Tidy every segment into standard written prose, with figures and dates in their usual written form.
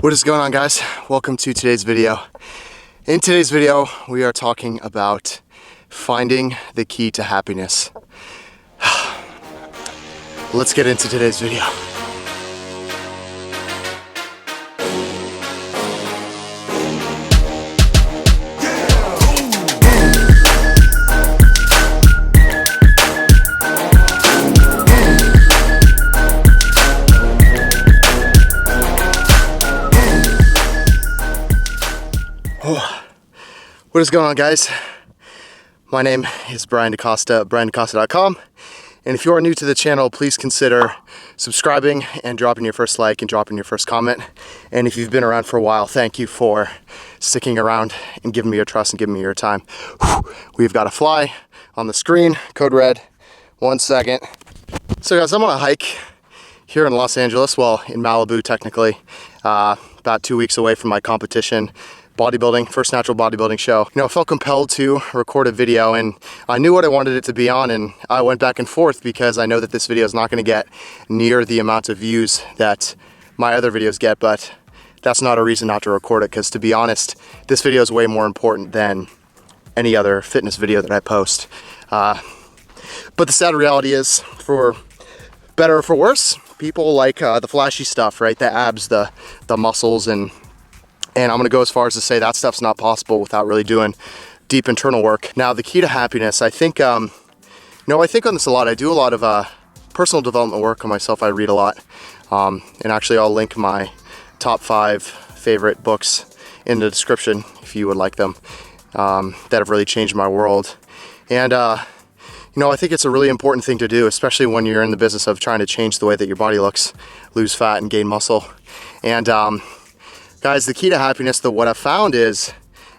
What is going on, guys? Welcome to today's video. In today's video, we are talking about finding the key to happiness. Let's get into today's video. What is going on, guys? My name is Brian DaCosta, briandacosta.com. And if you are new to the channel, please consider subscribing and dropping your first like and dropping your first comment. And if you've been around for a while, thank you for sticking around and giving me your trust and giving me your time. We've got a fly on the screen, code red, 1 second. So guys, I'm on a hike here in Los Angeles, well, in Malibu technically, about 2 weeks away from my competition. Bodybuilding, first natural bodybuilding show. I felt compelled to record a video, and I knew what I wanted it to be on, and I went back and forth because I know that this video is not going to get near the amount of views that my other videos get, but that's not a reason not to record it, because to be honest, this video is way more important than any other fitness video that I post. But the sad reality is, for better or for worse, people like the flashy stuff, right? The abs, the muscles, and I'm gonna go as far as to say that stuff's not possible without really doing deep internal work. Now, the key to happiness, I think, I think on this a lot. I do a lot of personal development work on myself. I read a lot. And actually, I'll link my top 5 favorite books in the description if you would like them, that have really changed my world. And, I think it's a really important thing to do, especially when you're in the business of trying to change the way that your body looks, lose fat and gain muscle. And, guys, the key to happiness, what I've found is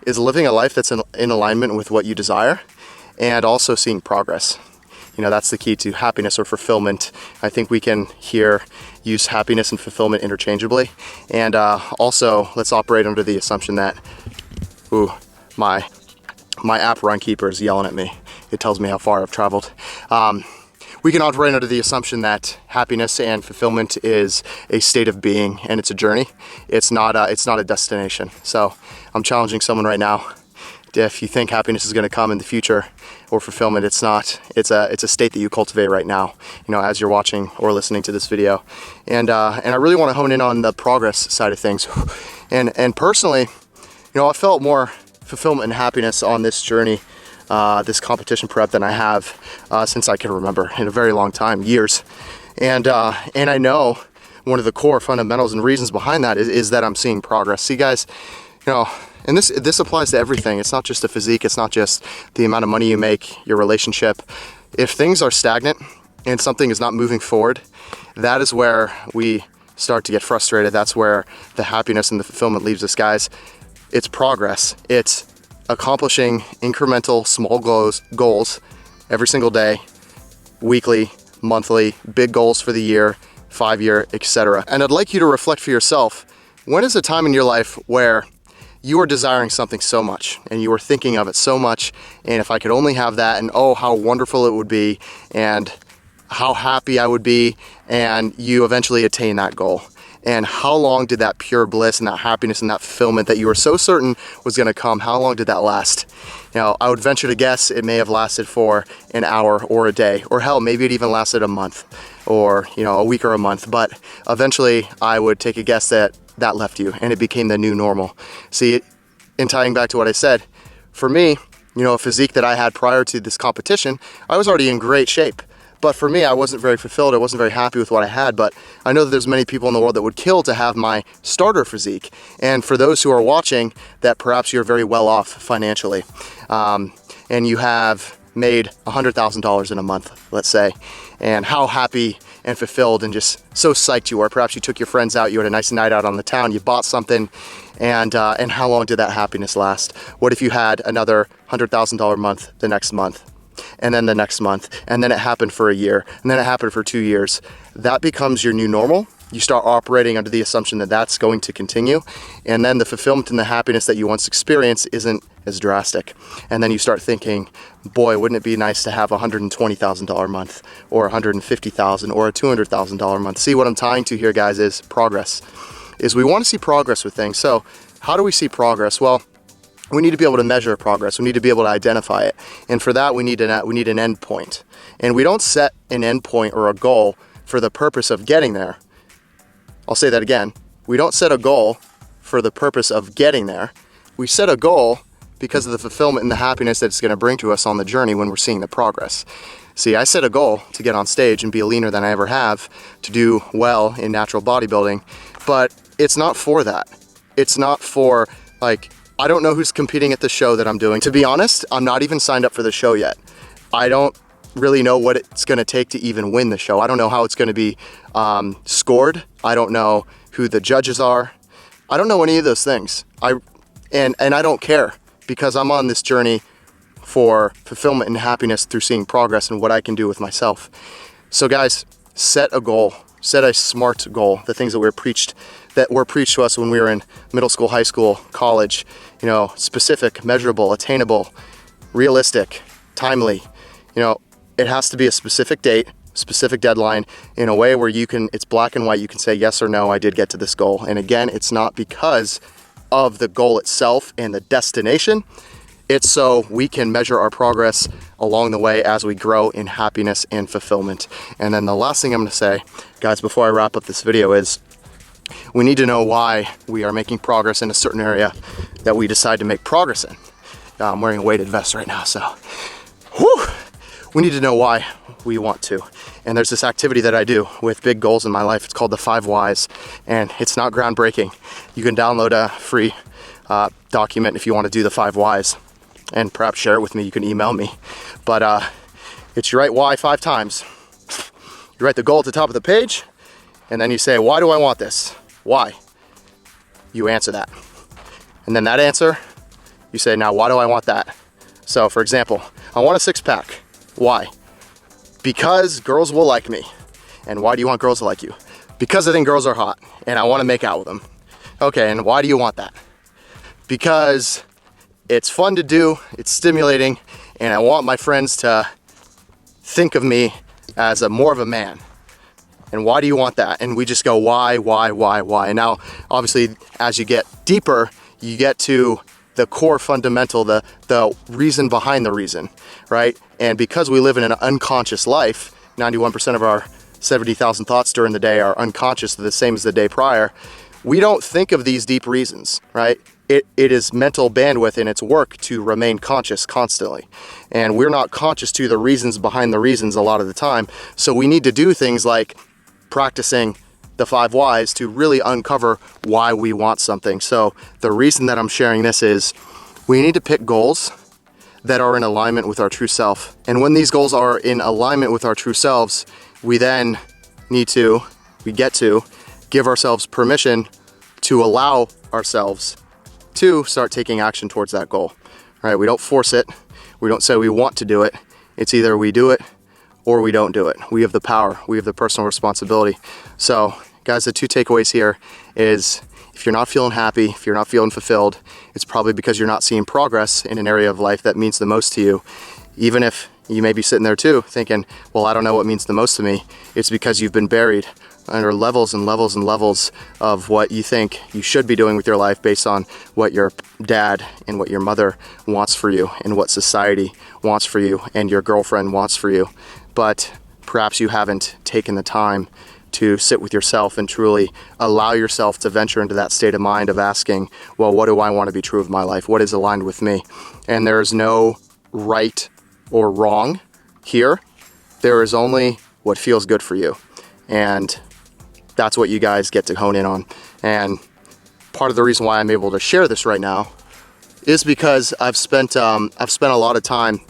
living a life that's in alignment with what you desire, and also seeing progress. That's the key to happiness or fulfillment. I think we can here use happiness and fulfillment interchangeably. And also, let's operate under the assumption that, my app Runkeeper is yelling at me. It tells me how far I've traveled. We can operate under the assumption that happiness and fulfillment is a state of being, and it's a journey. It's not a destination. So I'm challenging someone right now. If you think happiness is going to come in the future or fulfillment, it's not. It's a state that you cultivate right now, as you're watching or listening to this video. And I really want to hone in on the progress side of things. And personally, I felt more fulfillment and happiness on this journey, this competition prep, than I have since I can remember, in a very long time, years. And I know one of the core fundamentals and reasons behind that is that I'm seeing progress. See, guys, and this applies to everything. It's not just the physique. It's not just the amount of money you make, your relationship. If things are stagnant and something is not moving forward, that is where we start to get frustrated. That's where the happiness and the fulfillment leaves us, guys. It's progress. It's accomplishing incremental small goals every single day, weekly, monthly, big goals for the year, 5-year, etc. And I'd like you to reflect for yourself, when is a time in your life where you are desiring something so much and you are thinking of it so much, and if I could only have that, and oh, how wonderful it would be, and how happy I would be, and you eventually attain that goal? And how long did that pure bliss and that happiness and that fulfillment that you were so certain was going to come, how long did that last? I would venture to guess it may have lasted for an hour or a day, or hell, maybe it even lasted a month, or a week or a month. But eventually I would take a guess that left you, and it became the new normal. See, in tying back to what I said, for me, a physique that I had prior to this competition, I was already in great shape. But for me, I wasn't very fulfilled. I wasn't very happy with what I had. But I know that there's many people in the world that would kill to have my starter physique. And for those who are watching, that perhaps you're very well off financially, and you have made $100,000 in a month, let's say, and how happy and fulfilled and just so psyched you were. Perhaps you took your friends out, you had a nice night out on the town, you bought something, and how long did that happiness last? What if you had another $100,000 month the next month? And then the next month, and then it happened for a year, and then it happened for 2 years. That becomes your new normal. You start operating under the assumption that that's going to continue, and then the fulfillment and the happiness that you once experienced isn't as drastic. And then you start thinking, boy, wouldn't it be nice to have a $120,000 month, or $150,000, or a $200,000 month. See, what I'm tying to here, guys, is progress. is we want to see progress with things. So how do we see progress? Well, we need to be able to measure progress. We need to be able to identify it. And for that, we need an end point. And we don't set an end point or a goal for the purpose of getting there. I'll say that again. We don't set a goal for the purpose of getting there. We set a goal because of the fulfillment and the happiness that it's going to bring to us on the journey when we're seeing the progress. See, I set a goal to get on stage and be leaner than I ever have, to do well in natural bodybuilding, but it's not for that. It's not for, like, I don't know who's competing at the show that I'm doing. To be honest, I'm not even signed up for the show yet. I don't really know what it's going to take to even win the show. I don't know how it's going to be scored. I don't know who the judges are. I don't know any of those things. And I don't care, because I'm on this journey for fulfillment and happiness through seeing progress and what I can do with myself. So guys, set a goal. Set a SMART goal. The things that were preached to us when we were in middle school, high school, college. You know, specific, measurable, attainable, realistic, timely. You know, it has to be a specific date, specific deadline, in a way where it's black and white. You can say yes or no, I did get to this goal. And again, it's not because of the goal itself and the destination. It's so we can measure our progress along the way as we grow in happiness and fulfillment. And then the last thing I'm going to say, guys, before I wrap up this video, is we need to know why we are making progress in a certain area that we decide to make progress in. I'm wearing a weighted vest right now, so we need to know why we want to. And there's this activity that I do with big goals in my life. It's called the 5 Whys, and it's not groundbreaking. You can download a free document if you want to do the 5 Whys, and perhaps share it with me. You can email me. But it's you write why 5 times. You write the goal at the top of the page, and then you say, why do I want this? Why? You answer that. And then that answer, you say, now why do I want that? So for example, I want a 6-pack. Why? Because girls will like me. And why do you want girls to like you? Because I think girls are hot and I want to make out with them. Okay, and why do you want that? Because it's fun to do, it's stimulating, and I want my friends to think of me as more of a man. And why do you want that? And we just go, why? And now, obviously, as you get deeper, you get to the core fundamental, the reason behind the reason, right? And because we live in an unconscious life, 91% of our 70,000 thoughts during the day are unconscious, the same as the day prior. We don't think of these deep reasons, right? It is mental bandwidth and it's work to remain conscious constantly. And we're not conscious to the reasons behind the reasons a lot of the time. So we need to do things like practicing the 5 Whys to really uncover why we want something. So the reason that I'm sharing this is we need to pick goals that are in alignment with our true self. And when these goals are in alignment with our true selves, we then get to give ourselves permission to allow ourselves to start taking action towards that goal, right? We don't force it. We don't say we want to do it. It's either we do it or we don't do it. We have the power. We have the personal responsibility. So guys, the 2 takeaways here is if you're not feeling happy, if you're not feeling fulfilled, it's probably because you're not seeing progress in an area of life that means the most to you. Even if you may be sitting there too thinking, well, I don't know what means the most to me. It's because you've been buried under levels and levels and levels of what you think you should be doing with your life based on what your dad and what your mother wants for you and what society wants for you and your girlfriend wants for you. But perhaps you haven't taken the time to sit with yourself and truly allow yourself to venture into that state of mind of asking, well, what do I want to be true of my life? What is aligned with me? And there is no right or wrong here. There is only what feels good for you. And that's what you guys get to hone in on. And part of the reason why I'm able to share this right now is because I've spent a lot of time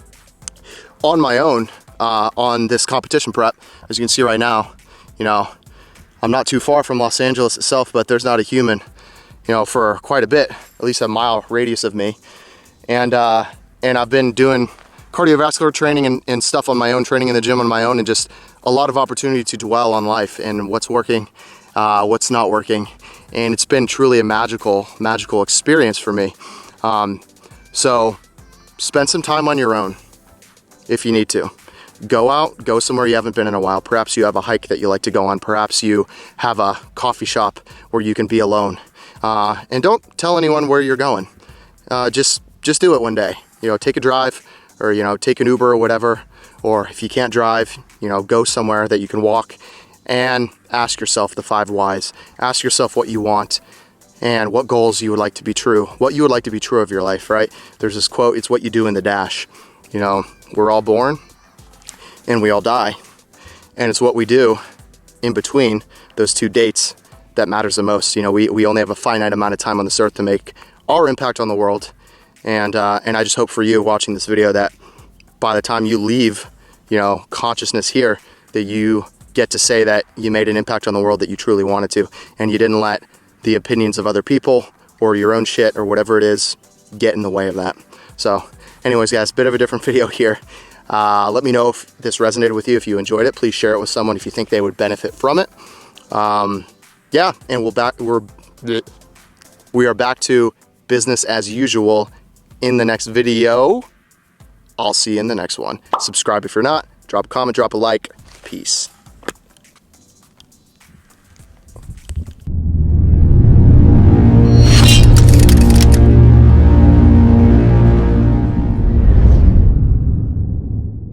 on my own on this competition prep. As you can see right now, you know, I'm not too far from Los Angeles itself, but there's not a human, you know, for quite a bit, at least a mile radius of me. And I've been doing cardiovascular training and stuff on my own, training in the gym on my own, and just a lot of opportunity to dwell on life and what's working, what's not working. And it's been truly a magical experience for me. So spend some time on your own if you need to. go out, go somewhere you haven't been in a while. Perhaps you have a hike that you like to go on. Perhaps you have a coffee shop where you can be alone. And don't tell anyone where you're going. Just do it one day. You know, take a drive, or, you know, take an Uber or whatever. Or if you can't drive, you know, go somewhere that you can walk and ask yourself the 5 whys. Ask yourself what you want and what goals you would like to be true. What you would like to be true of your life, right? There's this quote, it's what you do in the dash. You know, we're all born and we all die. And it's what we do in between those 2 dates that matters the most. You know, we only have a finite amount of time on this earth to make our impact on the world. And I just hope for you watching this video that by the time you leave, you know, consciousness here, that you get to say that you made an impact on the world that you truly wanted to, and you didn't let the opinions of other people or your own shit or whatever it is get in the way of that. So anyways, guys, bit of a different video here. Let me know if this resonated with you. If you enjoyed it, please share it with someone if you think they would benefit from it. Yeah, and we are back to business as usual in the next video. I'll see you in the next one. Subscribe if you're not. Drop a comment, drop a like. Peace.